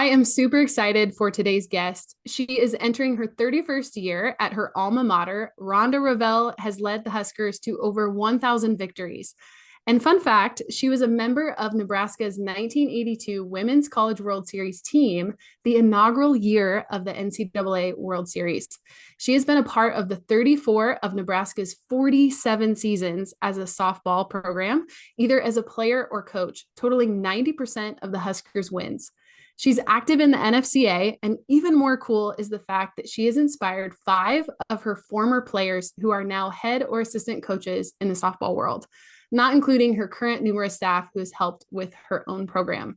I am super excited for today's guest. She is entering her 31st year at her alma mater. Rhonda Revelle has led the Huskers to over 1,000 victories. And fun fact, she was a member of Nebraska's 1982 Women's College World Series team, the inaugural year of the NCAA World Series. She has been a part of the 34 of Nebraska's 47 seasons as a softball program, either as a player or coach, totaling 90% of the Huskers' wins. She's active in the NFCA, and even more cool is the fact that she has inspired 5 of her former players who are now head or assistant coaches in the softball world, not including her current numerous staff who has helped with her own program.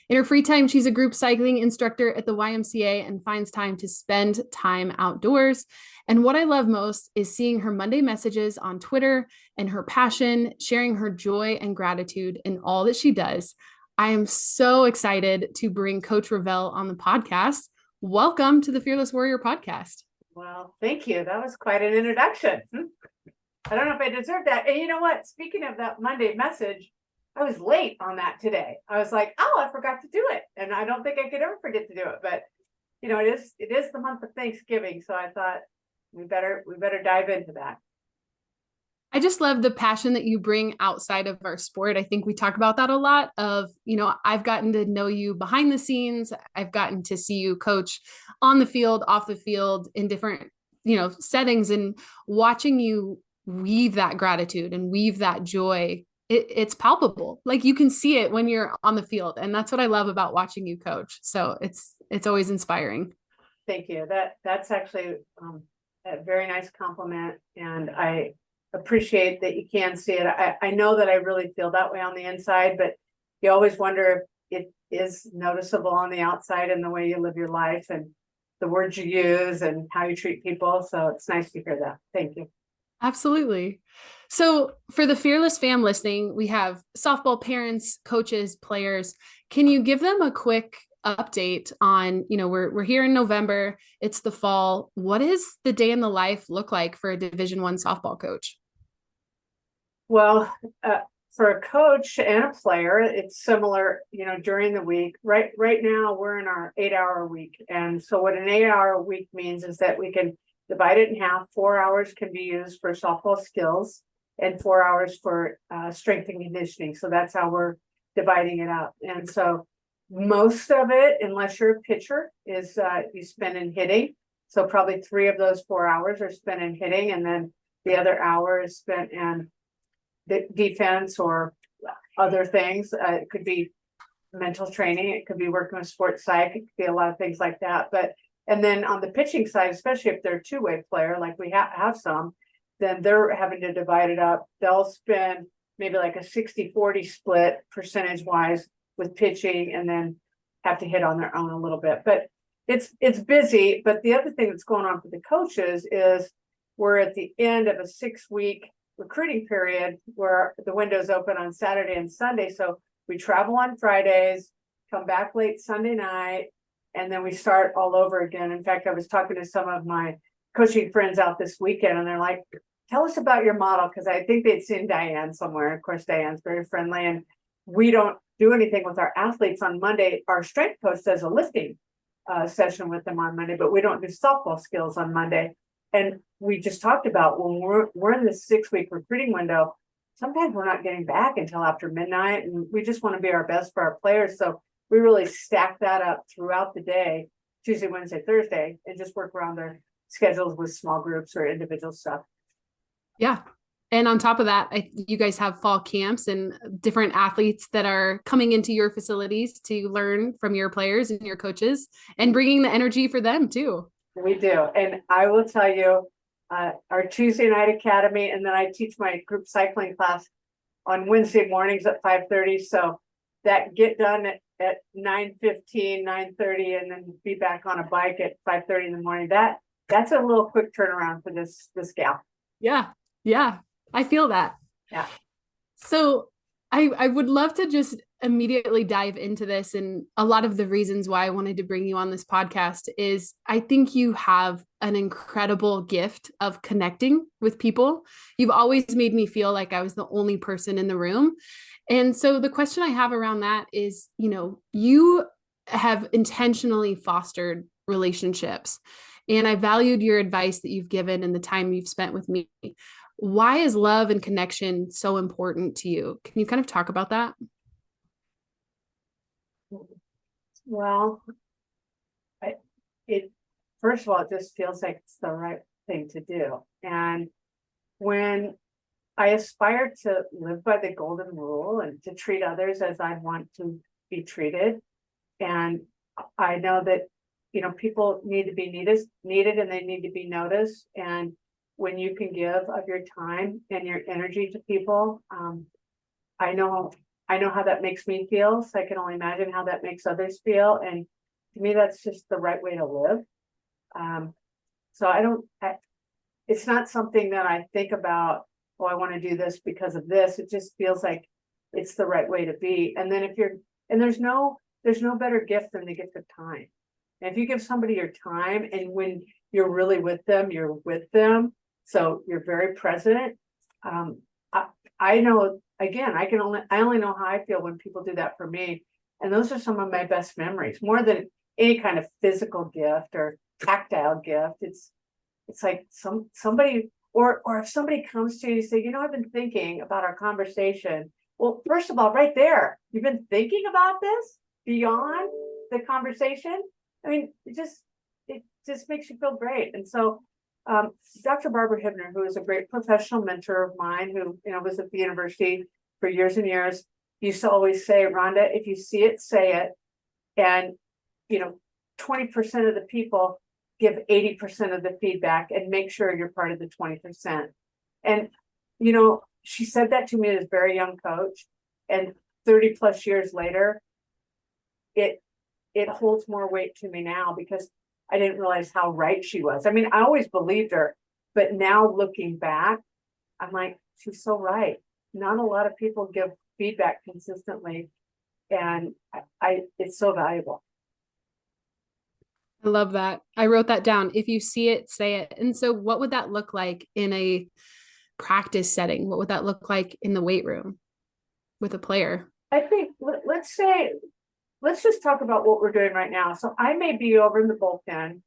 In her free time, she's a group cycling instructor at the YMCA and finds time to spend time outdoors. And what I love most is seeing her Monday messages on Twitter and her passion, sharing her joy and gratitude in all that she does. I am so excited to bring Coach Revelle on the podcast. Welcome to the Fearless Warrior podcast. Well, thank you. That was quite an introduction. I don't know if I deserve that. And you know what? Speaking of that Monday message, I was late on that today. I was like, oh, I forgot to do it. And I don't think I could ever forget to do it. But you know, it is the month of Thanksgiving. So I thought we better dive into that. I just love the passion that you bring outside of our sport. I think we talk about that a lot of, I've gotten to know you behind the scenes. I've gotten to see you coach on the field, off the field in different, settings, and watching you weave that gratitude and weave that joy. It's palpable. Like you can see it when you're on the field. And that's what I love about watching you coach. So it's always inspiring. Thank you. That's actually a very nice compliment. And I appreciate that you can see it. I know that I really feel that way on the inside, but you always wonder if it is noticeable on the outside in the way you live your life and the words you use and how you treat people. So it's nice to hear that. Thank you. Absolutely. So for the Fearless fam listening, we have softball parents, coaches, players. Can you give them a quick update on, we're here in November, it's the fall. What does the day in the life look like for a Division I softball coach? Well, for a coach and a player, it's similar, during the week. Right now, we're in our 8-hour week. And so what an 8-hour week means is that we can divide it in half. 4 hours can be used for softball skills and 4 hours for strength and conditioning. So that's how we're dividing it up. And so most of it, unless you're a pitcher, is you spend in hitting. So probably 3 of those 4 hours are spent in hitting. And then the other hour is spent in defense or other things. It could be mental training. It could be working with sports psych. It could be a lot of things like that. And then on the pitching side, especially if they're a two-way player, like we have some, then they're having to divide it up. They'll spend maybe like a 60-40 split percentage-wise with pitching and then have to hit on their own a little bit. But it's busy. But the other thing that's going on for the coaches is we're at the end of a 6-week recruiting period where the window's open on Saturday and Sunday. So we travel on Fridays, come back late Sunday night, and then we start all over again. In fact, I was talking to some of my coaching friends out this weekend, and they're like, tell us about your model, because I think they'd seen Diane somewhere. Of course, Diane's very friendly, and we don't do anything with our athletes on Monday. Our strength coach does a lifting session with them on Monday, but we don't do softball skills on Monday. And we just talked about when we're in this 6-week recruiting window, sometimes we're not getting back until after midnight, and we just want to be our best for our players. So we really stack that up throughout the day, Tuesday, Wednesday, Thursday, and just work around their schedules with small groups or individual stuff. Yeah. And on top of that, you guys have fall camps and different athletes that are coming into your facilities to learn from your players and your coaches and bringing the energy for them too. We do. And I will tell you, our Tuesday night academy, and then I teach my group cycling class on Wednesday mornings at 5:30. So that get done at 9:15, 9:30, and then be back on a bike at 5:30 in the morning. That's a little quick turnaround for this gal. Yeah. Yeah. I feel that. Yeah. So I would love to just immediately dive into this. And a lot of the reasons why I wanted to bring you on this podcast is I think you have an incredible gift of connecting with people. You've always made me feel like I was the only person in the room. And so the question I have around that is, you have intentionally fostered relationships. And I valued your advice that you've given and the time you've spent with me. Why is love and connection so important to you? Can you kind of talk about that? Well, I, it, first of all, it just feels like it's the right thing to do. And when I aspire to live by the golden rule and to treat others as I want to be treated, and I know that, people need to be needed and they need to be noticed. And when you can give of your time and your energy to people, I know how that makes me feel. So I can only imagine how that makes others feel. And to me, that's just the right way to live. So it's not something that I think about, oh, I want to do this because of this. It just feels like it's the right way to be. And then there's no better gift than the gift of time. And if you give somebody your time, and when you're really with them, you're with them. So you're very present. I know, again, I only know how I feel when people do that for me. And those are some of my best memories, more than any kind of physical gift or tactile gift. It's like somebody, or if somebody comes to you and say, I've been thinking about our conversation. Well, first of all, right there, you've been thinking about this beyond the conversation. I mean, it just makes you feel great. And so Dr. Barbara Hibner, who is a great professional mentor of mine, who was at the university for years and years, used to always say, Rhonda, if you see it, say it. And 20% of the people give 80% of the feedback, and make sure you're part of the 20%. And she said that to me as a very young coach, and 30 plus years later, it holds more weight to me now, because I didn't realize how right she was. I mean, I always believed her, but now looking back, I'm like, she's so right. Not a lot of people give feedback consistently, and it's so valuable. I love that. I wrote that down. If you see it, say it. And so what would that look like in a practice setting? What would that look like in the weight room with a player? I think, let's just talk about what we're doing right now. So I may be over in the bullpen,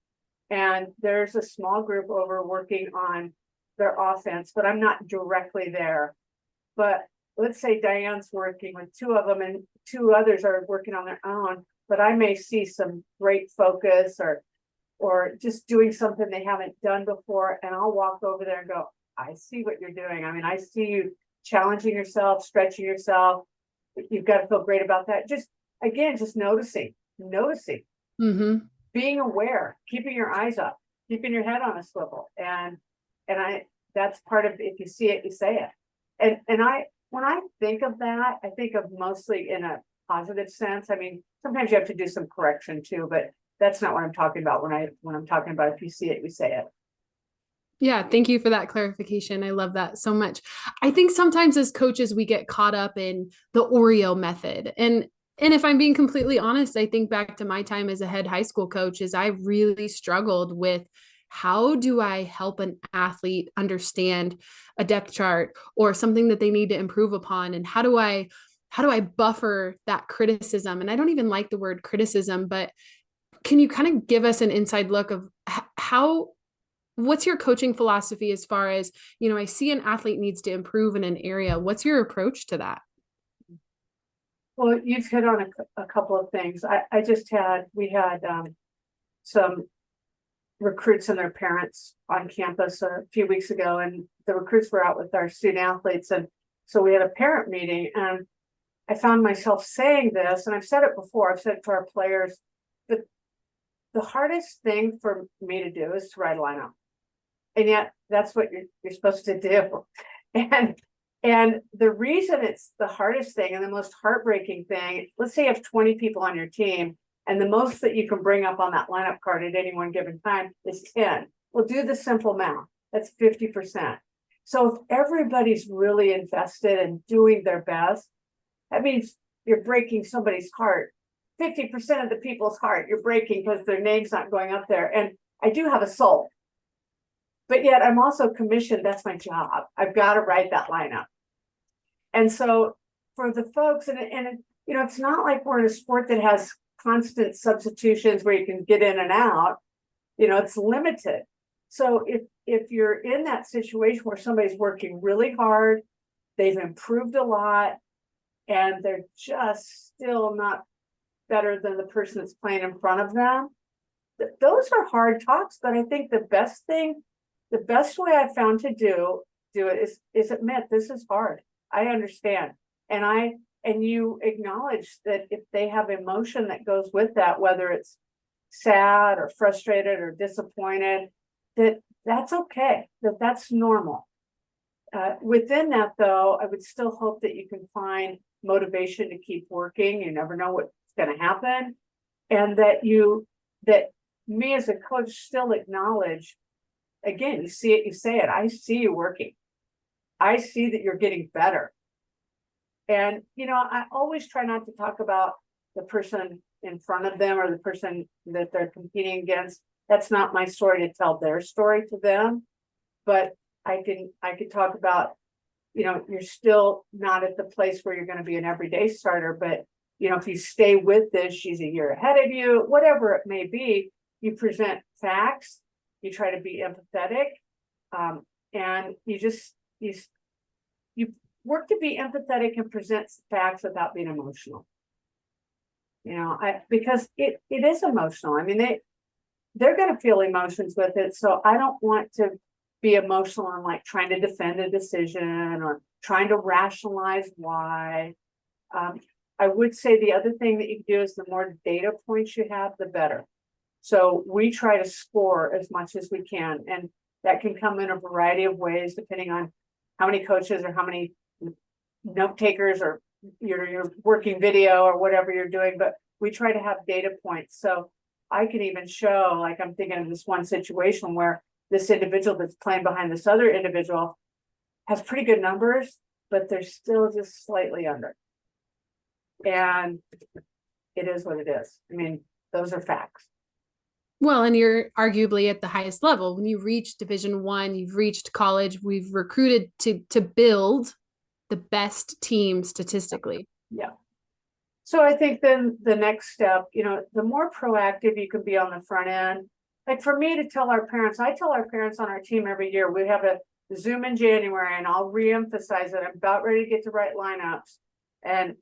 and there's a small group over working on their offense, but I'm not directly there. But let's say Diane's working with two of them, and two others are working on their own, but I may see some great focus or just doing something they haven't done before, and I'll walk over there and go, I see what you're doing. I mean, I see you challenging yourself, stretching yourself. You've got to feel great about that. Just noticing, Mm-hmm. being aware, keeping your eyes up, keeping your head on a swivel. And that's part of, if you see it, you say it. And when I think of that, I think of mostly in a positive sense. I mean, sometimes you have to do some correction too, but that's not what I'm talking about when I'm talking about if you see it, you say it. Yeah, thank you for that clarification. I love that so much. I think sometimes as coaches we get caught up in the Oreo method. And if I'm being completely honest, I think back to my time as a head high school coach is I really struggled with how do I help an athlete understand a depth chart or something that they need to improve upon, and how do I buffer that criticism? And I don't even like the word criticism, but can you kind of give us an inside look of how what's your coaching philosophy as far as, I see an athlete needs to improve in an area. What's your approach to that? Well, you've hit on a couple of things. We had some recruits and their parents on campus a few weeks ago, and the recruits were out with our student athletes. And so we had a parent meeting, and I found myself saying this, and I've said it before, I've said it to our players, but the hardest thing for me to do is to write a lineup. And yet that's what you're supposed to do. And the reason it's the hardest thing and the most heartbreaking thing, let's say you have 20 people on your team, and the most that you can bring up on that lineup card at any one given time is 10. Well, do the simple math. That's 50%. So if everybody's really invested in doing their best, that means you're breaking somebody's heart. 50% of the people's heart you're breaking because their name's not going up there. And I do have a soul, but yet I'm also commissioned. That's my job. I've got to write that lineup. And so for the folks, and it's not like we're in a sport that has constant substitutions where you can get in and out, it's limited. So if you're in that situation where somebody's working really hard, they've improved a lot, and they're just still not better than the person that's playing in front of them, those are hard talks. But I think the best way I've found to do it is admit this is hard. I understand. And you acknowledge that if they have emotion that goes with that, whether it's sad or frustrated or disappointed, that's okay, that's normal. Within that, though, I would still hope that you can find motivation to keep working. You never know what's going to happen. And that me as a coach still acknowledge, again, you see it, you say it, I see you working. I see that you're getting better. And, I always try not to talk about the person in front of them or the person that they're competing against. That's not my story to tell their story to them. But I could talk about, you're still not at the place where you're going to be an everyday starter, but, if you stay with this, she's a year ahead of you, whatever it may be, you present facts, you try to be empathetic, and you work to be empathetic and present facts without being emotional. Because it is emotional. I mean, they're going to feel emotions with it. So I don't want to be emotional and like trying to defend a decision or trying to rationalize why. I would say the other thing that you can do is the more data points you have, the better. So we try to score as much as we can. And that can come in a variety of ways, depending on how many coaches or how many note takers or you're working video or whatever you're doing. But we try to have data points. So I can even show, like I'm thinking of this one situation where this individual that's playing behind this other individual has pretty good numbers, but they're still just slightly under. And it is what it is. I mean, those are facts. Well, and you're arguably at the highest level. When you reach Division I, you've reached college, we've recruited to build the best team statistically. Yeah. So I think then the next step, the more proactive you can be on the front end. Like for me to tell our parents, I tell our parents on our team every year, we have a Zoom in January, and I'll reemphasize that I'm about ready to get to write lineups, and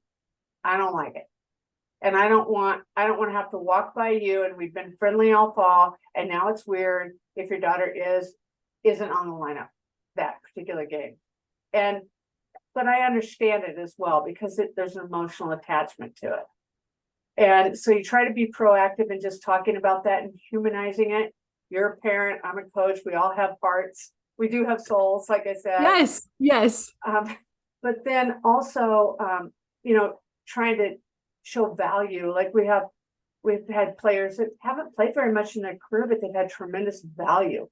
I don't like it. And I don't want to have to walk by you, and we've been friendly all fall, and now it's weird if your daughter isn't on the lineup that particular game. But I understand it as well, because there's an emotional attachment to it. And so you try to be proactive in just talking about that and humanizing it. You're a parent, I'm a coach, we all have parts. We do have souls, like I said. Yes. But then also, trying to show value. Like we've had players that haven't played very much in their career, but they've had tremendous value.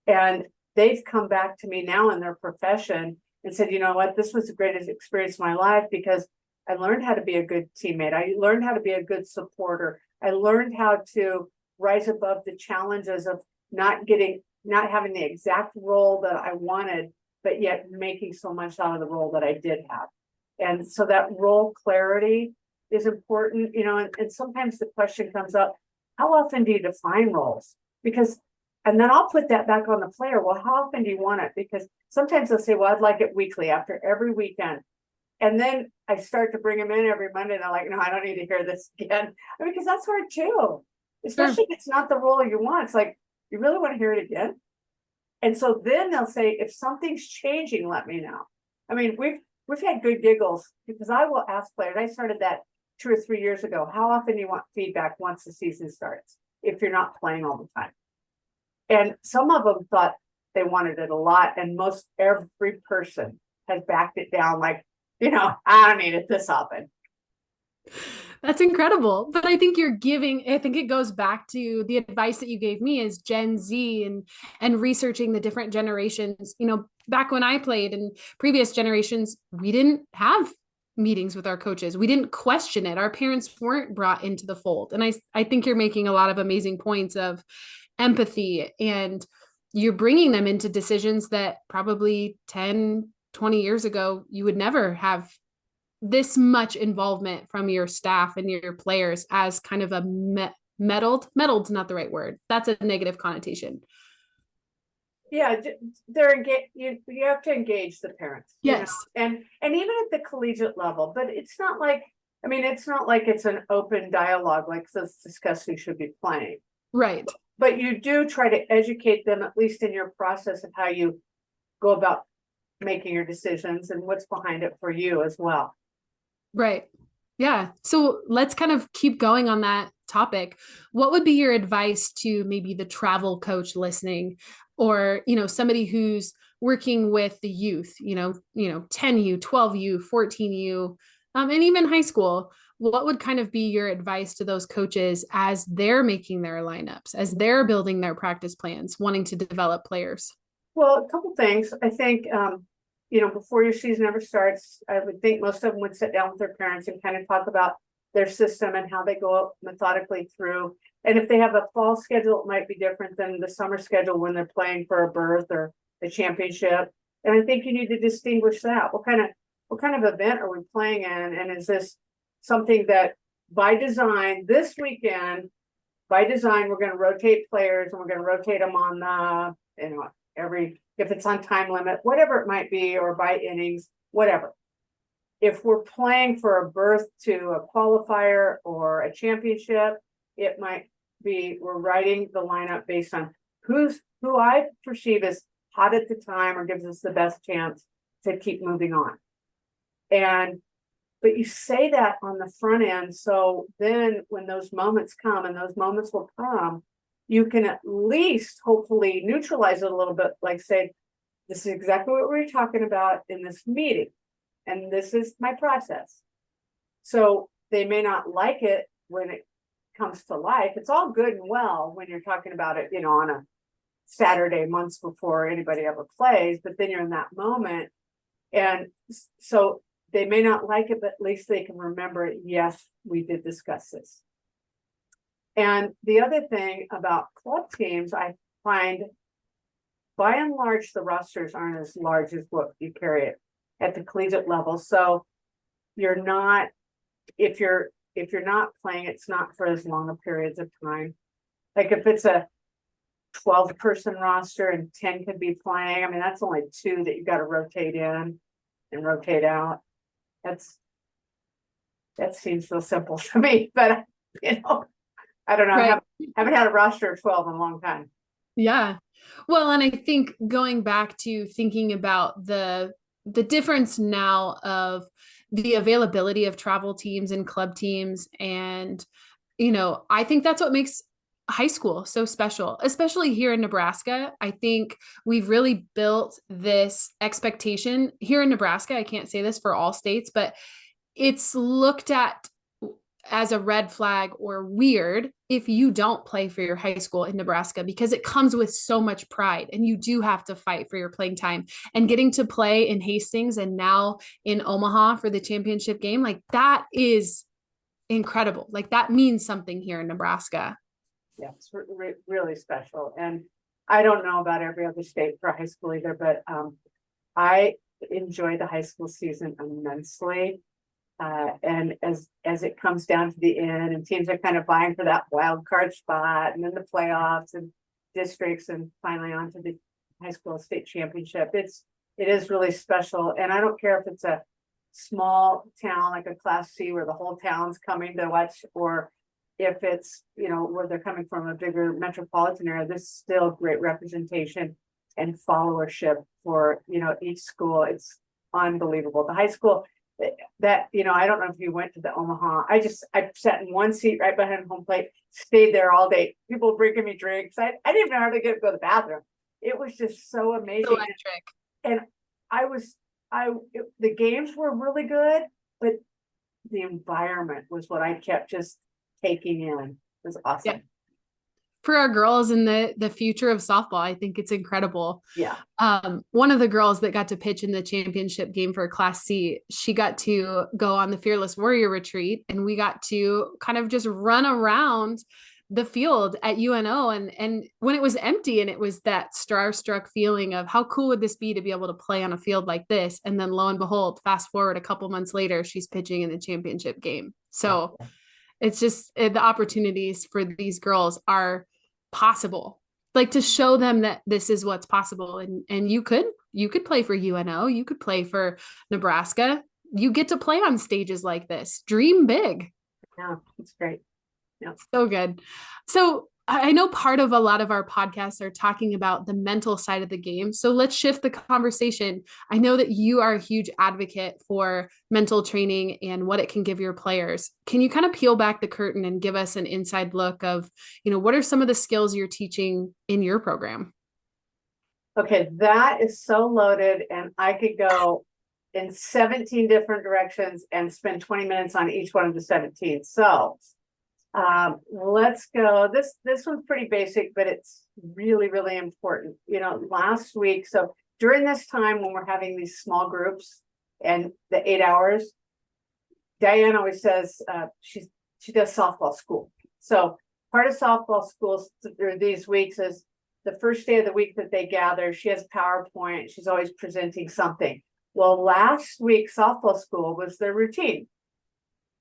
And they've come back to me now in their profession and said, you know what, this was the greatest experience of my life, because I learned how to be a good teammate. I learned how to be a good supporter. I learned how to rise above the challenges of not having the exact role that I wanted, but yet making so much out of the role that I did have. And so that role clarity is important, and sometimes the question comes up, how often do you define roles? And then I'll put that back on the player. Well, how often do you want it? Because sometimes they'll say, well, I'd like it weekly, after every weekend. And then I start to bring them in every Monday, and they're like, no, I don't need to hear this again. Because that's hard too, especially if it's not the role you want. It's like, you really want to hear it again? And so then they'll say, if something's changing, let me know. I mean, we've had good giggles, because I will ask players, I started that 2 or 3 years ago, how often do you want feedback once the season starts, if you're not playing all the time? And some of them thought they wanted it a lot, and most every person has backed it down, like, I don't need it this often. That's incredible. But I think it goes back to the advice that you gave me as Gen Z and researching the different generations. Back when I played in previous generations, we didn't have meetings with our coaches. We didn't question it. Our parents weren't brought into the fold. And I think you're making a lot of amazing points of empathy, and you're bringing them into decisions that probably 10, 20 years ago, you would never have this much involvement from your staff and your players as kind of a meddled's not the right word. That's a negative connotation. Yeah, they're engaged. You have to engage the parents, Yes. and even at the collegiate level. But it's not like, I mean, it's not like it's an open dialogue, like, let's discuss who should be playing. Right. But you do try to educate them, at least in your process of how you go about making your decisions and what's behind it for you as well. Right. Yeah. So let's kind of keep going on that topic. What would be your advice to maybe the travel coach listening, or, somebody who's working with the youth, 10U, 12U, 14U, and even high school? What would kind of be your advice to those coaches as they're making their lineups, as they're building their practice plans, wanting to develop players? Well, a couple things. I think, before your season ever starts, I would think most of them would sit down with their parents and kind of talk about their system and how they go methodically through. And if they have a fall schedule, it might be different than the summer schedule when they're playing for a berth or a championship. And I think you need to distinguish that. What kind of event are we playing in? And is this something that by design, this weekend, by design, we're going to rotate players and we're going to rotate them on if it's on time limit, whatever it might be, or by innings, whatever. If we're playing for a berth to a qualifier or a championship, it might be we're writing the lineup based on who I perceive as hot at the time or gives us the best chance to keep moving on. But you say that on the front end, so then when those moments come, and those moments will come, you can at least hopefully neutralize it a little bit, like say, this is exactly what we were talking about in this meeting, and this is my process. So they may not like it when it comes to life. It's all good and well when you're talking about it, on a Saturday months before anybody ever plays, but then you're in that moment. And so they may not like it, but at least they can remember it. Yes, we did discuss this. And the other thing about club teams, I find by and large, the rosters aren't as large as what you carry it at the collegiate level. So you're not, if you're not playing, it's not for as long a periods of time. Like if it's a 12-person roster and 10 could be playing, I mean, that's only 2 that you got to rotate in and rotate out. That seems so simple to me, but I don't know. Right. I haven't had a roster of 12 in a long time. Yeah. Well, and I think going back to thinking about the difference now of the availability of travel teams and club teams. And, I think that's what makes high school so special, especially here in Nebraska. I think we've really built this expectation here in Nebraska. I can't say this for all states, but it's looked at as a red flag or weird if you don't play for your high school in Nebraska, because it comes with so much pride and you do have to fight for your playing time. And getting to play in Hastings and now in Omaha for the championship game, like that is incredible. Like that means something here in Nebraska. Yeah, it's really special. And I don't know about every other state for high school either, but I enjoy the high school season immensely. And as it comes down to the end and teams are kind of vying for that wild card spot and then the playoffs and districts and finally on to the high school state championship, it is really special. And I don't care if it's a small town like a Class C where the whole town's coming to watch, or if it's, where they're coming from a bigger metropolitan area. There's still great representation and followership for, each school. It's unbelievable. The high school that, I don't know if you went to the Omaha. I sat in one seat right behind home plate, stayed there all day. People bringing me drinks. I didn't even know how to go to the bathroom. It was just so amazing. Electric. And the games were really good, but the environment was what I kept just taking in. It was awesome. Yeah. For our girls in the future of softball, I think it's incredible. Yeah. One of the girls that got to pitch in the championship game for Class C, she got to go on the Fearless Warrior retreat, and we got to kind of just run around the field at UNO, and when it was empty, and it was that starstruck feeling of how cool would this be to be able to play on a field like this. And then lo and behold, fast forward a couple months later, she's pitching in the championship game. So it's just the opportunities for these girls are possible, like to show them that this is what's possible. And you could play for UNO, you could play for Nebraska. You get to play on stages like this. Dream big. Yeah, it's great. Yeah. So good. So I know part of a lot of our podcasts are talking about the mental side of the game. So let's shift the conversation. I know that you are a huge advocate for mental training and what it can give your players. Can you kind of peel back the curtain and give us an inside look of, what are some of the skills you're teaching in your program? Okay, that is so loaded, and I could go in 17 different directions and spend 20 minutes on each one of the 17. So let's go. This one's pretty basic, but it's really, really important. Last week, so during this time when we're having these small groups and the 8 hours, Diane always says she does softball school. So part of softball school through these weeks is the first day of the week that they gather, she has PowerPoint. She's always presenting something. Well, last week, softball school was their routine.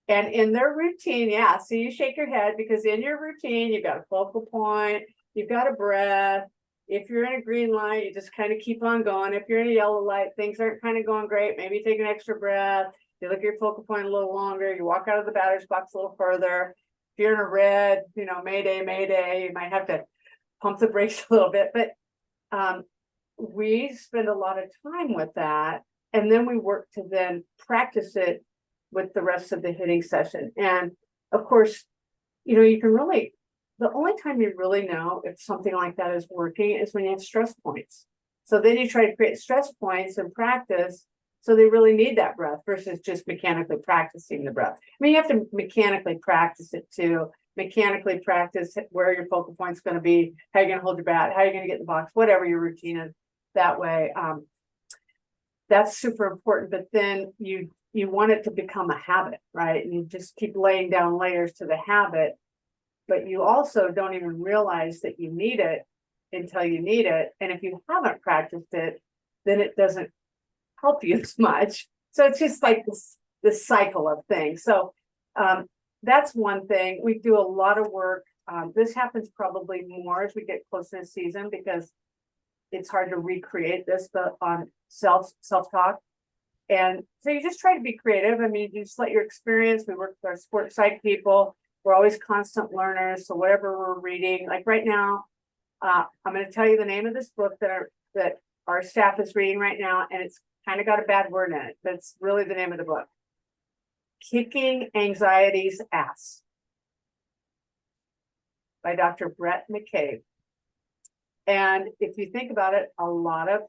And in their routine, so you shake your head, because in your routine, you've got a focal point, you've got a breath. If you're in a green light, you just kind of keep on going. If you're in a yellow light, things aren't kind of going great. Maybe take an extra breath. You look at your focal point a little longer. You walk out of the batter's box a little further. If you're in a red, mayday, mayday, you might have to pump the brakes a little bit. But we spend a lot of time with that. And then we work to then practice it with the rest of the hitting session. And of course, you can really, the only time you really know if something like that is working is when you have stress points. So then you try to create stress points and practice. So they really need that breath versus just mechanically practicing the breath. I mean, you have to mechanically practice it too. Mechanically practice where your focal point's going to be, how you're going to hold your bat, how you're going to get in the box, whatever your routine is that way. That's super important. But then you want it to become a habit, right? And you just keep laying down layers to the habit, but you also don't even realize that you need it until you need it. And if you haven't practiced it, then it doesn't help you as much. So it's just like this cycle of things. So that's one thing. We do a lot of work. This happens probably more as we get closer to the season, because it's hard to recreate this, but on self-talk. And so you just try to be creative. I mean, you just let your experience. We work with our sports psych people. We're always constant learners. So whatever we're reading, like right now, I'm going to tell you the name of this book that our staff is reading right now, and it's kind of got a bad word in it, but it's really the name of the book. Kicking Anxiety's Ass by Dr. Brett McCabe. And if you think about it, a lot of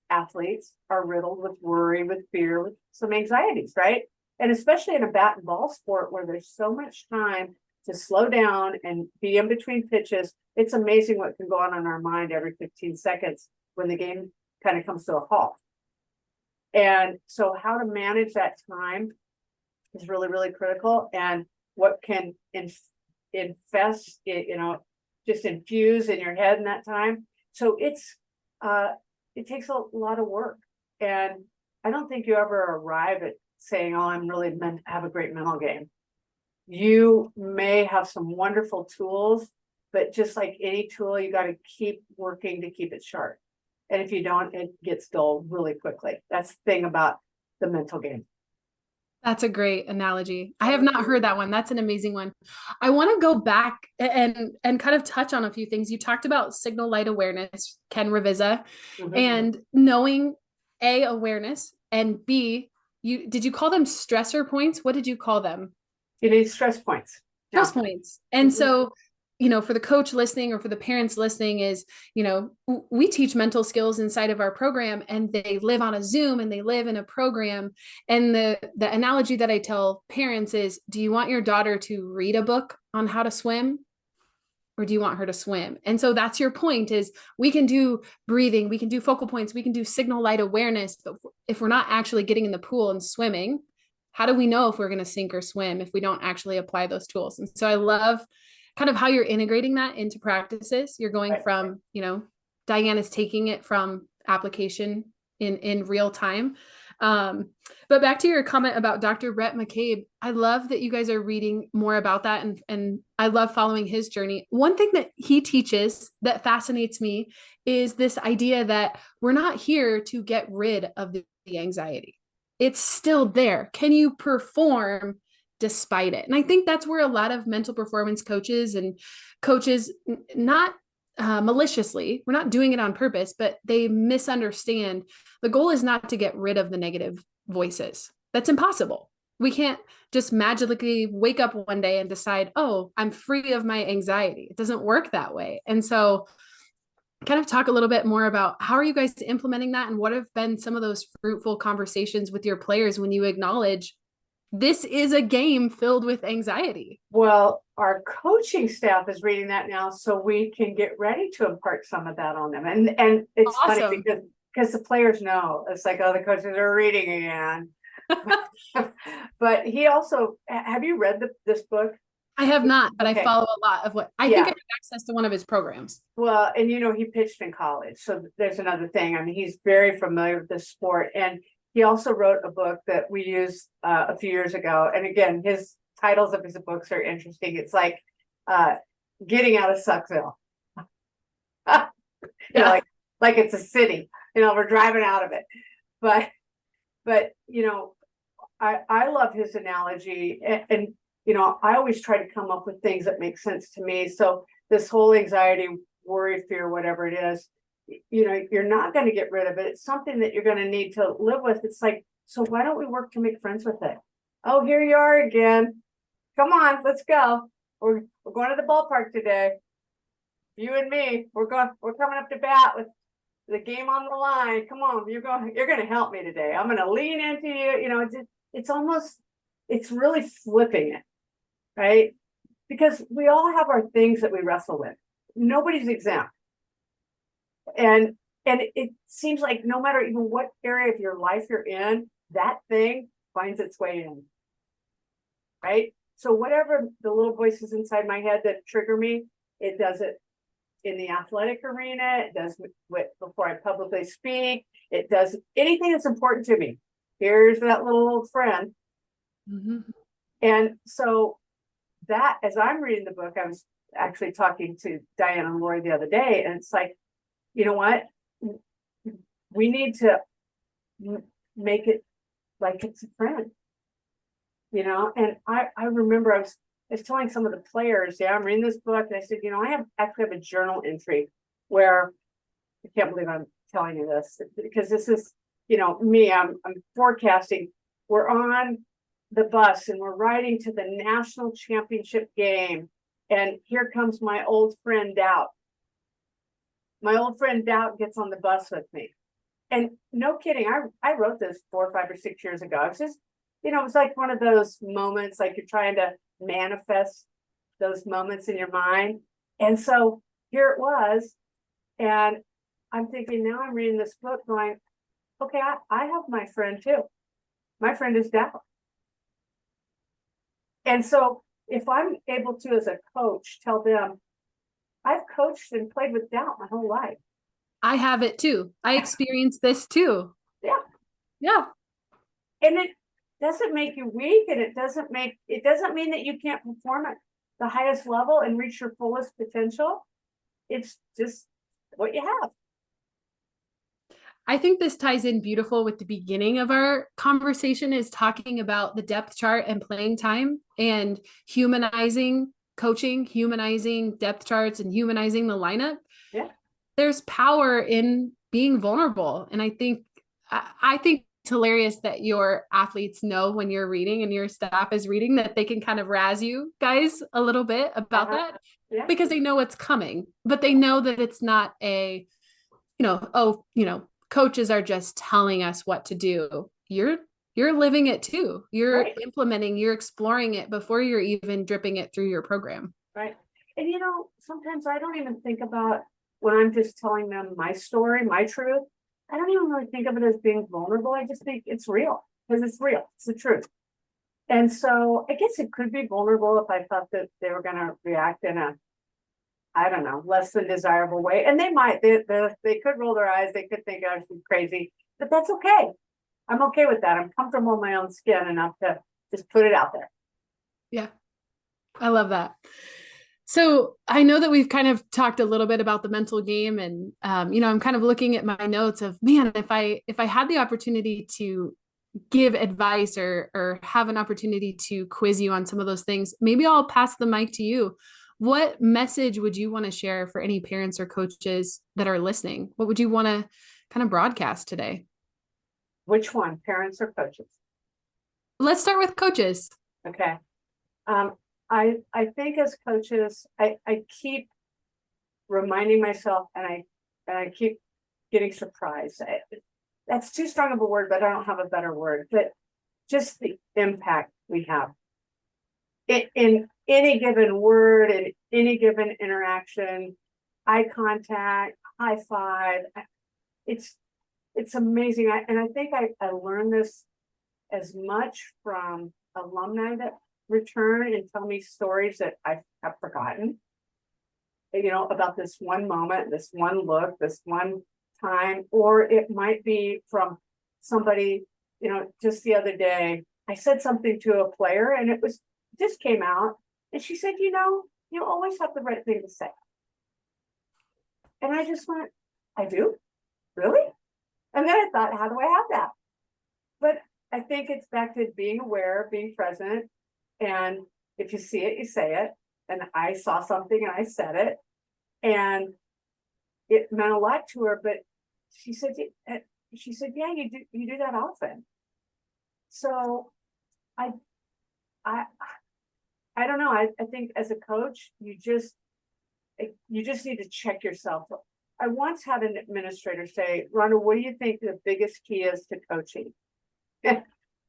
athletes are riddled with worry, with fear, with some anxieties, right? And especially in a bat and ball sport where there's so much time to slow down and be in between pitches, it's amazing what can go on in our mind every 15 seconds when the game kind of comes to a halt. And so how to manage that time is really, really critical. And what can infuse in your head in that time. So it takes a lot of work. And I don't think you ever arrive at saying, oh, I'm really meant to have a great mental game. You may have some wonderful tools, but just like any tool, you got to keep working to keep it sharp. And if you don't, it gets dull really quickly. That's the thing about the mental game. That's a great analogy. I have not heard that one. That's an amazing one. I want to go back and kind of touch on a few things. You talked about signal light awareness, Ken Revizza, and knowing A, awareness, and B, did you call them stressor points? What did you call them? You need stress points. Stress points. And so, for the coach listening or for the parents listening is, we teach mental skills inside of our program, and they live on a Zoom and they live in a program. And the analogy that I tell parents is, do you want your daughter to read a book on how to swim, or do you want her to swim? And so that's your point, is we can do breathing, we can do focal points, we can do signal light awareness, but if we're not actually getting in the pool and swimming, how do we know if we're going to sink or swim if we don't actually apply those tools? And so I love kind of how you're integrating that into practices. You're going Right. from, Diane is taking it from application in real time. But back to your comment about Dr. Brett McCabe, I love that you guys are reading more about that, and I love following his journey. One thing that he teaches that fascinates me is this idea that we're not here to get rid of the anxiety. It's still there. Can you perform despite it? And I think that's where a lot of mental performance coaches and coaches, not maliciously, we're not doing it on purpose, but they misunderstand. The goal is not to get rid of the negative voices. That's impossible. We can't just magically wake up one day and decide, oh, I'm free of my anxiety. It doesn't work that way. And so kind of talk a little bit more about how are you guys implementing that, and what have been some of those fruitful conversations with your players when you acknowledge this is a game filled with anxiety? Well, our coaching staff is reading that now, so we can get ready to impart some of that on them. And it's Awesome. funny because the players know. It's like, oh, the coaches are reading again. But he also, have you read this book? I have not, but I Okay. follow a lot of what I think I have access to one of his programs. Well, and he pitched in college, so there's another thing. I mean, he's very familiar with the sport, and he also wrote a book that we used a few years ago. And again, his titles of his books are interesting. It's like Getting Out of Suckville. Yeah. Like it's a city. We're driving out of it. But I love his analogy, and I always try to come up with things that make sense to me. So this whole anxiety, worry, fear, whatever it is, you're not going to get rid of it. It's something that you're going to need to live with. It's like, so why don't we work to make friends with it? Oh, here you are again. Come on, let's go. We're going to the ballpark today. You and me, we're coming up to bat with the game on the line. Come on, you're going to help me today. I'm going to lean into you. It's really flipping it, right? Because we all have our things that we wrestle with. Nobody's exempt. And it seems like no matter even what area of your life you're in, that thing finds its way in, right? So whatever the little voices inside my head that trigger me, it does it in the athletic arena. It does before I publicly speak. It does anything that's important to me. Here's that little old friend. Mm-hmm. And so that, as I'm reading the book, I was actually talking to Diane and Lori the other day, and it's like, you know what? We need to make it like it's a friend, And I remember I was telling some of the players, I'm reading this book, and I said, I actually have a journal entry where I can't believe I'm telling you this, because this is, me. I'm forecasting. We're on the bus and we're riding to the national championship game, and here comes my old friend Doubt. My old friend Doubt gets on the bus with me. And no kidding, I wrote this 4 or 5 or 6 years ago. It's just, it was like one of those moments, like you're trying to manifest those moments in your mind. And so here it was. And I'm thinking, now I'm reading this book going, okay, I have my friend too. My friend is Doubt. And so if I'm able to, as a coach, tell them, I've coached and played with Doubt my whole life. I have it too. I experienced this too. Yeah. Yeah. And it doesn't make you weak, and it doesn't mean that you can't perform at the highest level and reach your fullest potential. It's just what you have. I think this ties in beautiful with the beginning of our conversation, is talking about the depth chart and playing time and humanizing coaching, humanizing depth charts, and humanizing the lineup. Yeah. There's power in being vulnerable. And I think it's hilarious that your athletes know when you're reading and your staff is reading, that they can kind of razz you guys a little bit about that, because they know it's coming, but they know that it's not a, coaches are just telling us what to do. You're living it too. You're implementing, you're exploring it before you're even dripping it through your program. Right. And sometimes I don't even think about, when I'm just telling them my story, my truth, I don't even really think of it as being vulnerable. I just think it's real, because it's real. It's the truth. And so I guess it could be vulnerable if I thought that they were going to react in a, I don't know, less than desirable way. And they might, they could roll their eyes. They could think I was crazy, but that's okay. I'm okay with that. I'm comfortable in my own skin enough to just put it out there. Yeah, I love that. So I know that we've kind of talked a little bit about the mental game, and I'm kind of looking at my notes of, man, if I had the opportunity to give advice or have an opportunity to quiz you on some of those things, maybe I'll pass the mic to you. What message would you want to share for any parents or coaches that are listening? What would you want to kind of broadcast today? Which one, parents or coaches? Let's start with coaches. Okay. I think as coaches, I keep reminding myself, and I keep getting surprised. That's too strong of a word, but I don't have a better word. But just the impact we have in any given word, in any given interaction, eye contact, high five. It's amazing. And I think I learned this as much from alumni that return and tell me stories that I have forgotten, about this one moment, this one look, this one time. Or it might be from somebody, just the other day, I said something to a player and it just came out. And she said, you always have the right thing to say. And I just went, I do? Really? And then I thought, how do I have that? But I think it's back to being aware, being present. And if you see it, you say it. And I saw something and I said it. And it meant a lot to her. But she said, yeah, you do that often. So I don't know. I think as a coach, you just need to check yourself. I once had an administrator say, Rhonda, what do you think the biggest key is to coaching?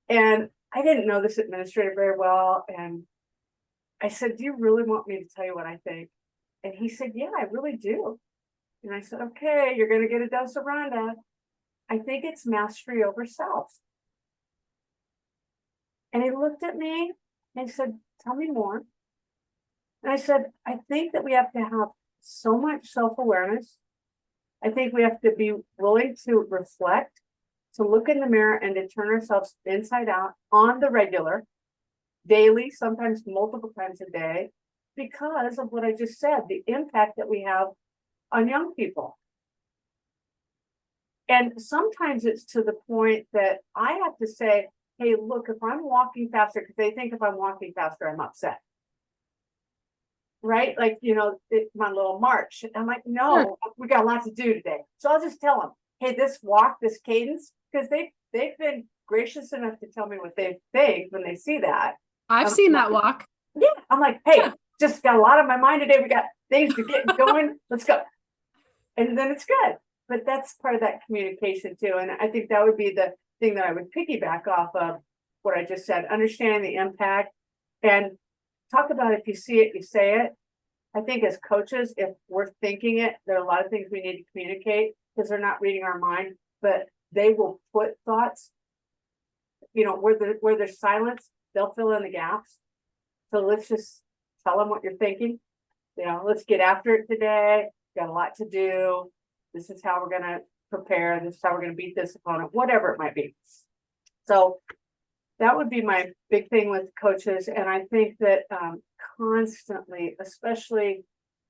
And I didn't know this administrator very well. And I said, do you really want me to tell you what I think? And he said, yeah, I really do. And I said, okay, you're going to get a dose of Rhonda. I think it's mastery over self. And he looked at me and said, tell me more. And I said, I think that we have to have so much self-awareness. I think we have to be willing to reflect, to look in the mirror and to turn ourselves inside out on the regular, daily, sometimes multiple times a day, because of what I just said, the impact that we have on young people. And sometimes it's to the point that I have to say, hey, look, if I'm walking faster, because they think if I'm walking faster, I'm upset. Right? Like, my little march. I'm like, no, we got a lot to do today. So I'll just tell them, hey, this walk, this cadence, because they've been gracious enough to tell me what they think when they see that. I've seen that walk. Yeah. I'm like, hey, just got a lot on my mind today. We got things to get going. Let's go. And then it's good. But that's part of that communication too. And I think that would be the thing that I would piggyback off of what I just said, understanding the impact and talk about if you see it, you say it. I think as coaches, if we're thinking it, there are a lot of things we need to communicate because they're not reading our mind, but they will put thoughts, where there's silence, they'll fill in the gaps. So let's just tell them what you're thinking. Let's get after it today. Got a lot to do. This is how we're going to prepare. This is how we're going to beat this opponent, whatever it might be. So that would be my big thing with coaches. And I think that constantly, especially,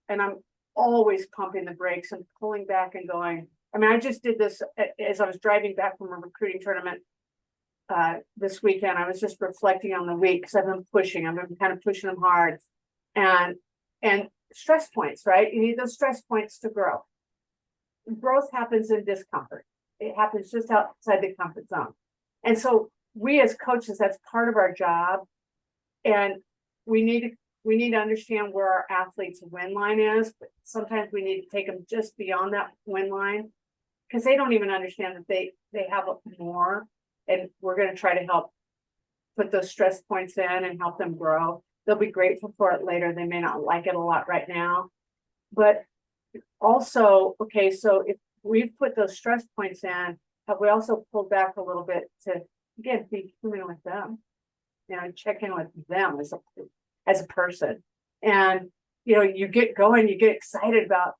and I'm always pumping the brakes and pulling back and going. I mean, I just did this as I was driving back from a recruiting tournament this weekend. I was just reflecting on the week because I've been kind of pushing them hard. And stress points, right? You need those stress points to grow. Growth happens in discomfort. It happens just outside the comfort zone. And so we as coaches, that's part of our job. And we need to understand where our athletes' win line is, but sometimes we need to take them just beyond that win line because they don't even understand that they have more. And we're going to try to help put those stress points in and help them grow. They'll be grateful for it later. They may not like it a lot right now, but also, okay, so if we've put those stress points in, have we also pulled back a little bit to, again, be human with them? check in with them as a person. And, you get going, you get excited about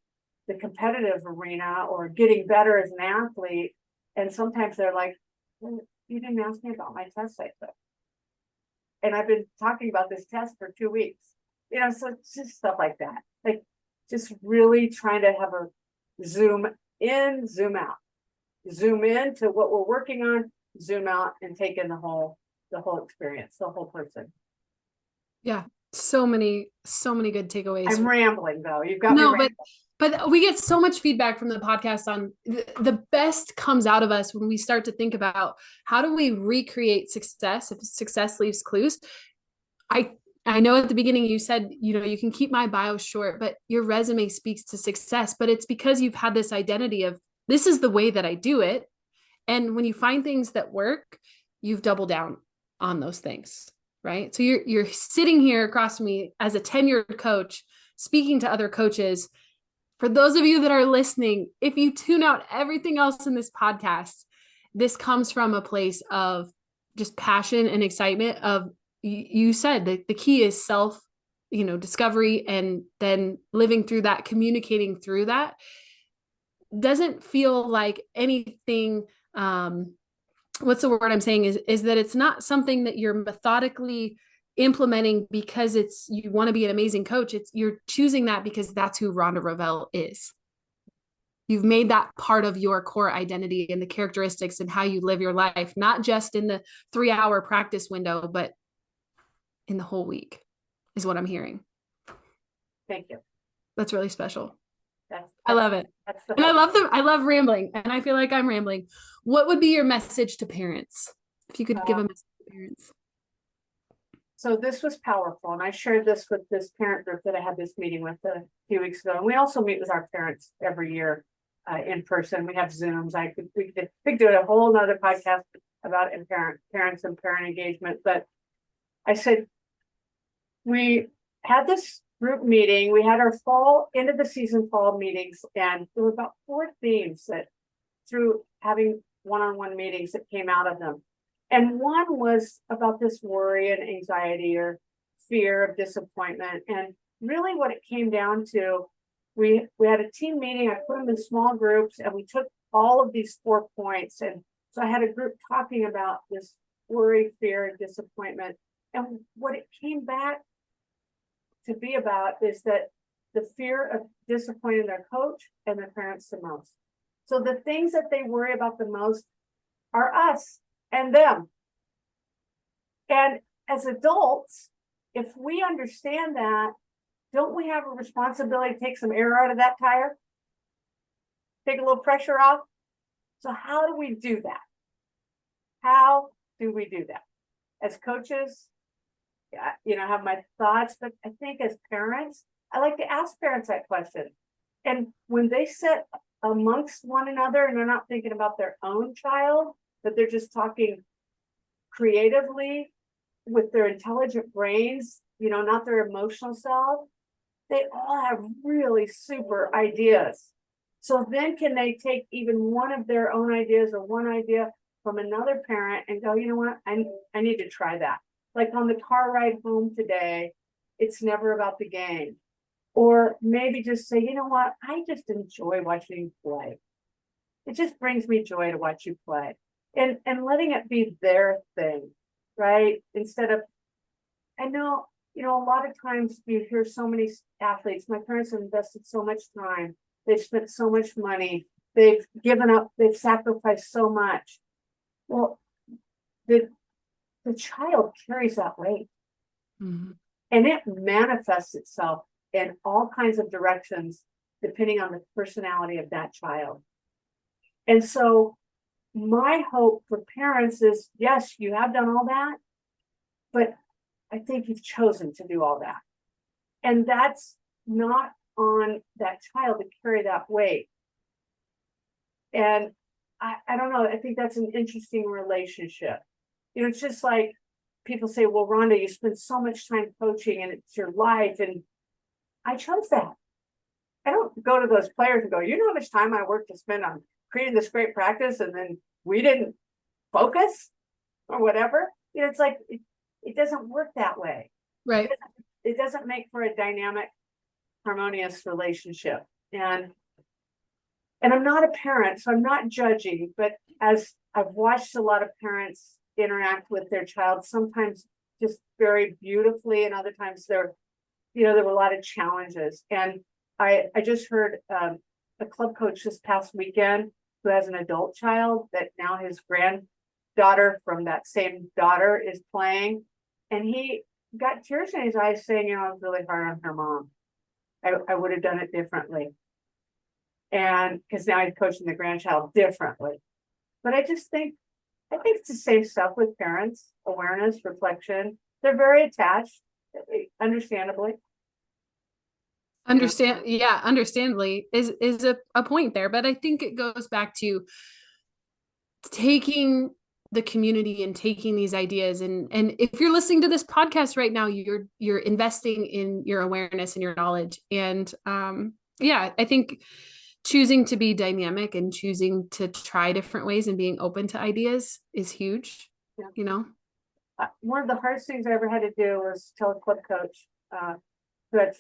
the competitive arena or getting better as an athlete. And sometimes they're like, well, you didn't ask me about my test I took. And I've been talking about this test for 2 weeks, so it's just stuff like that. Like just really trying to have a zoom in, zoom out, zoom in to what we're working on, zoom out and take in the whole experience, the whole person. Yeah. So many good takeaways. I'm rambling though. You've got me rambling. But we get so much feedback from the podcast on the best comes out of us when we start to think about how do we recreate success if success leaves clues. I know at the beginning you said, you can keep my bio short, but your resume speaks to success, but it's because you've had this identity of this is the way that I do it. And when you find things that work, you've doubled down on those things, right? So you're sitting here across from me as a tenured coach, speaking to other coaches. For those of you that are listening, if you tune out everything else in this podcast, this comes from a place of just passion and excitement of, you said that the key is self, discovery, and then living through that, communicating through that. Doesn't feel like anything. What's the word I'm saying is that it's not something that you're methodically implementing because you want to be an amazing coach. You're choosing that because that's who Rhonda Revelle is. You've made that part of your core identity and the characteristics and how you live your life, not just in the 3-hour practice window, but in the whole week is what I'm hearing. Thank you. That's really special. I love it. And I love rambling, and I feel like I'm rambling. What would be your message to parents? If you could give a message to parents. So this was powerful. And I shared this with this parent group that I had this meeting with a few weeks ago. And we also meet with our parents every year in person. We have Zooms. We could do a whole nother podcast about parents and parent engagement. But I said, we had this group meeting. We had our end of the season fall meetings, and there were about 4 themes that through having one-on-one meetings that came out of them. And one was about this worry and anxiety or fear of disappointment. And really what it came down to, we had a team meeting. I put them in small groups and we took all of these 4 points. And so I had a group talking about this worry, fear, and disappointment. And what it came back to be about is that the fear of disappointing their coach and their parents the most. So the things that they worry about the most are us and them. And as adults, if we understand that, don't we have a responsibility to take some air out of that tire? Take a little pressure off? So how do we do that? How do we do that? As coaches, have my thoughts, but I think as parents, I like to ask parents that question. And when they sit amongst one another and they're not thinking about their own child, but they're just talking creatively with their intelligent brains, not their emotional self, they all have really super ideas. So then can they take even one of their own ideas or one idea from another parent and go, you know what, I need to try that. Like on the car ride home today, it's never about the game. Or maybe just say, you know what, I just enjoy watching you play. It just brings me joy to watch you play. And letting it be their thing, right? Instead of, I know, a lot of times you hear so many athletes, my parents have invested so much time, they've spent so much money, they've given up, they've sacrificed so much. Well, the child carries that weight. Mm-hmm. And it manifests itself in all kinds of directions, depending on the personality of that child. And so my hope for parents is, yes, you have done all that, but I think you've chosen to do all that. And that's not on that child to carry that weight. And I don't know, I think that's an interesting relationship. It's just like people say, well, Rhonda, you spend so much time coaching and it's your life. And I chose that. I don't go to those players and go, you know how much time I worked to spend on creating this great practice and then we didn't focus or whatever. It's like, it doesn't work that way. Right. It doesn't make for a dynamic, harmonious relationship. And I'm not a parent, so I'm not judgy, but as I've watched a lot of parents interact with their child, sometimes just very beautifully, and other times there were a lot of challenges. And I just heard a club coach this past weekend who has an adult child that now his granddaughter from that same daughter is playing. And he got tears in his eyes saying, I was really hard on her mom. I would have done it differently. And because now he's coaching the grandchild differently. But I think it's the same stuff with parents, awareness, reflection. They're very attached, understandably. Understandably is a point there, but I think it goes back to taking the community and taking these ideas, and if you're listening to this podcast right now, you're investing in your awareness and your knowledge. And I think choosing to be dynamic and choosing to try different ways and being open to ideas is huge. One of the hardest things I ever had to do was tell a club coach who had has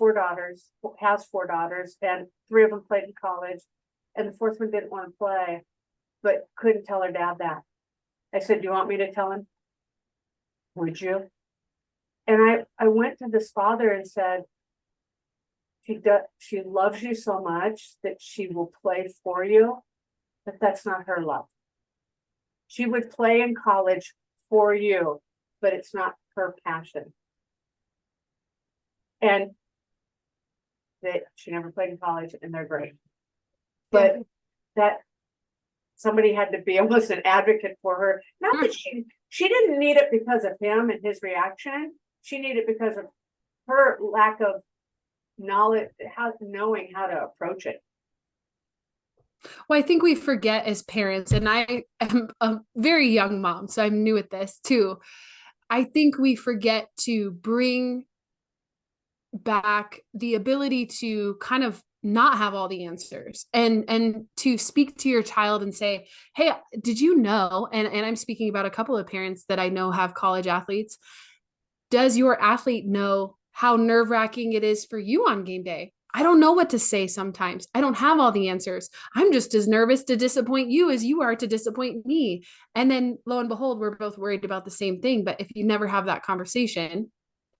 four daughters, and three of them played in college, and the fourth one didn't want to play, but couldn't tell her dad that. I said, do you want me to tell him? Would you? And I went to this father and said, she loves you so much that she will play for you, but that's not her love. She would play in college for you, but it's not her passion. And she never played in college, and they're great. But that somebody had to be almost an advocate for her. Not that she didn't need it because of him and his reaction. She needed it because of her lack of knowledge, knowing how to approach it. Well, I think we forget as parents, and I am a very young mom, so I'm new at this too. I think we forget to bring back the ability to kind of not have all the answers, and to speak to your child and say, hey, did you know, and I'm speaking about a couple of parents that I know have college athletes, does your athlete know how nerve-wracking it is for you on game day? I don't know what to say sometimes. I don't have all the answers. I'm just as nervous to disappoint you as you are to disappoint me. And then lo and behold, we're both worried about the same thing. But if you never have that conversation,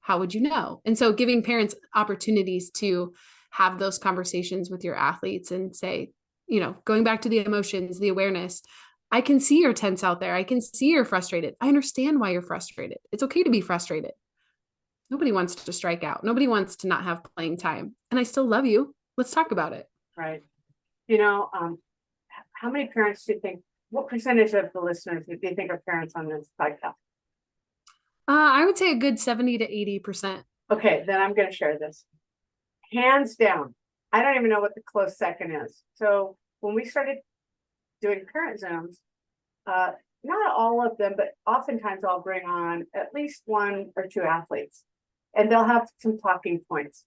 how would you know? And so giving parents opportunities to have those conversations with your athletes and say, going back to the emotions, the awareness, I can see you're tense out there. I can see you're frustrated. I understand why you're frustrated. It's okay to be frustrated. Nobody wants to strike out. Nobody wants to not have playing time. And I still love you. Let's talk about it. Right. How many parents do you think, what percentage of the listeners do you think are parents on this podcast? I would say a good 70 to 80%. Okay, then I'm going to share this. Hands down. I don't even know what the close second is. So when we started doing parent Zooms, not all of them, but oftentimes I'll bring on at least one or two athletes, and they'll have some talking points.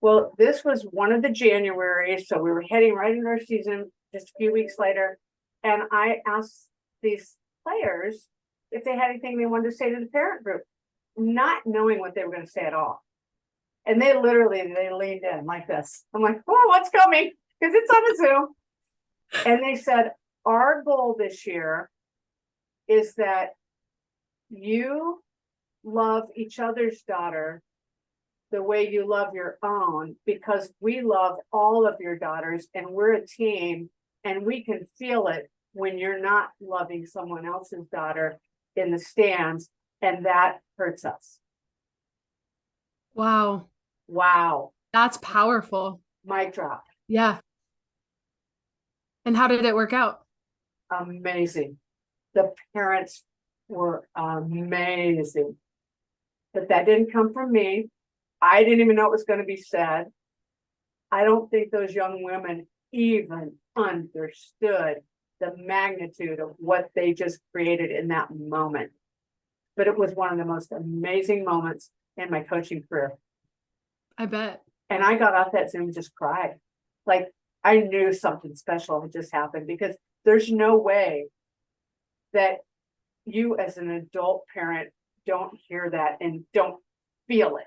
Well, this was one of the Januaries, so we were heading right into our season just a few weeks later, and I asked these players if they had anything they wanted to say to the parent group, not knowing what they were going to say at all. And they leaned in like this. I'm like, oh, what's coming? Because it's on a Zoom. And they said, our goal this year is that you love each other's daughter the way you love your own, because we love all of your daughters and we're a team, and we can feel it when you're not loving someone else's daughter in the stands, and that hurts us. Wow. That's powerful. Mic drop. Yeah. And how did it work out? Amazing. The parents were amazing. But that didn't come from me. I didn't even know it was going to be said. I don't think those young women even understood the magnitude of what they just created in that moment. But it was one of the most amazing moments in my coaching career. I bet. And I got off that Zoom and just cried. Like, I knew something special had just happened, because there's no way that you as an adult parent don't hear that and don't feel it.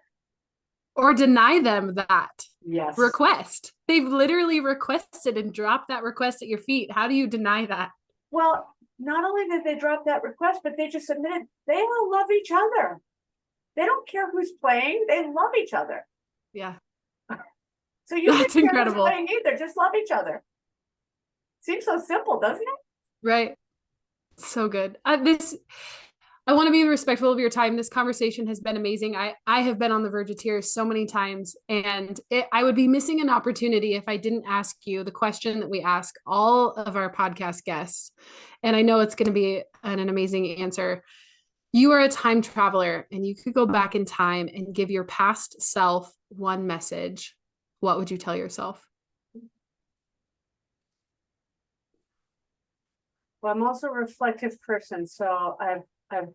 Or deny them that request. They've literally requested and dropped that request at your feet. How do you deny that? Well, not only did they drop that request, but they just admitted they all love each other. They don't care who's playing. They love each other. Yeah. So you That's don't care incredible. who's playing either. Just love each other. Seems so simple, doesn't it? Right. So good. I want to be respectful of your time. This conversation has been amazing. I have been on the verge of tears so many times, and I would be missing an opportunity if I didn't ask you the question that we ask all of our podcast guests. And I know it's going to be an amazing answer. You are a time traveler, and you could go back in time and give your past self one message. What would you tell yourself? Well, I'm also a reflective person. So I've, a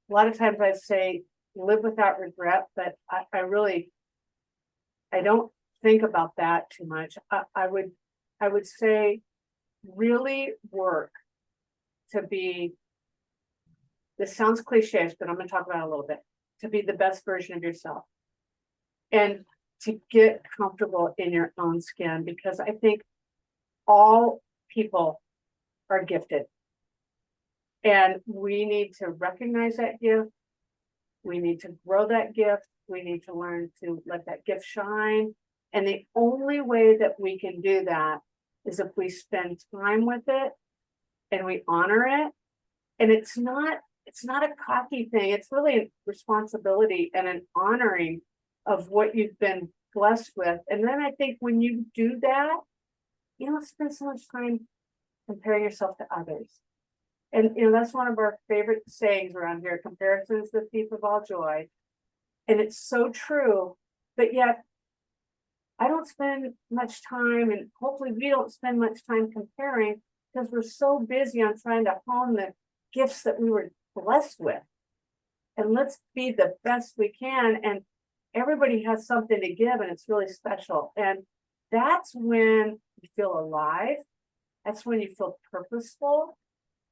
lot of times I say live without regret, but I don't think about that too much. I would say really work to be, this sounds cliche, but I'm going to talk about it a little bit, to be the best version of yourself and to get comfortable in your own skin, because I think all people are gifted. And we need to recognize that gift. We need to grow that gift. We need to learn to let that gift shine. And the only way that we can do that is if we spend time with it and we honor it. And it's not a cocky thing. It's really a responsibility and an honoring of what you've been blessed with. And then I think when you do that, you don't spend so much time comparing yourself to others. And that's one of our favorite sayings around here: comparison is the thief of all joy. And it's so true, but yet I don't spend much time, and hopefully we don't spend much time comparing, because we're so busy on trying to hone the gifts that we were blessed with. And let's be the best we can. And everybody has something to give, and it's really special. And that's when you feel alive. That's when you feel purposeful.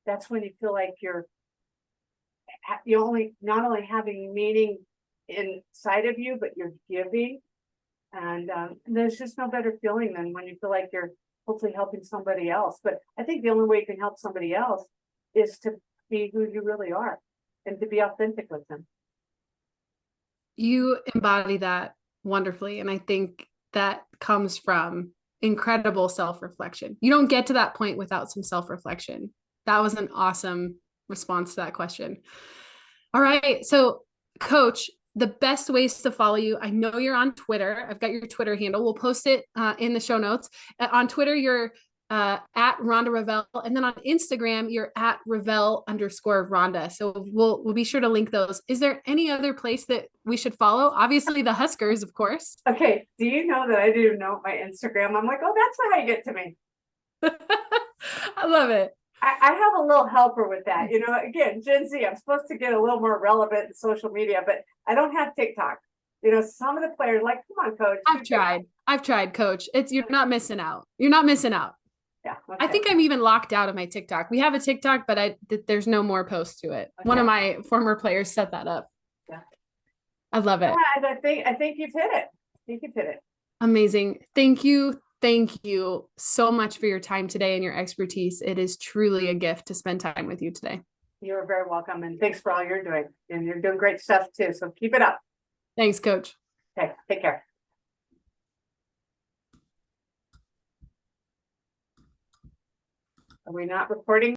That's when you feel like you're not only having meaning inside of you, but you're giving. And there's just no better feeling than when you feel like you're hopefully helping somebody else. But I think the only way you can help somebody else is to be who you really are and to be authentic with them. You embody that wonderfully. And I think that comes from incredible self-reflection. You don't get to that point without some self-reflection. That was an awesome response to that question. All right. So, Coach, the best ways to follow you, I know you're on Twitter. I've got your Twitter handle. We'll post it in the show notes. On Twitter, you're at Rhonda Revelle. And then on Instagram, you're at Revelle_Rhonda. So we'll be sure to link those. Is there any other place that we should follow? Obviously the Huskers, of course. Okay. Do you know that I didn't know my Instagram? I'm like, oh, that's how you get to me. I love it. I have a little helper with that. Again, Gen Z, I'm supposed to get a little more relevant in social media, but I don't have TikTok. Some of the players like, come on, Coach. I've tried, Coach. You're not missing out. You're not missing out. Yeah. Okay. I think I'm even locked out of my TikTok. We have a TikTok, but there's no more posts to it. Okay. One of my former players set that up. Yeah. I love it. Yeah, I think you've hit it. I think you've hit it. Amazing. Thank you. Thank you so much for your time today and your expertise. It is truly a gift to spend time with you today. You're very welcome. And thanks for all you're doing. And you're doing great stuff too. So keep it up. Thanks, Coach. Okay. Take care. Are we not recording?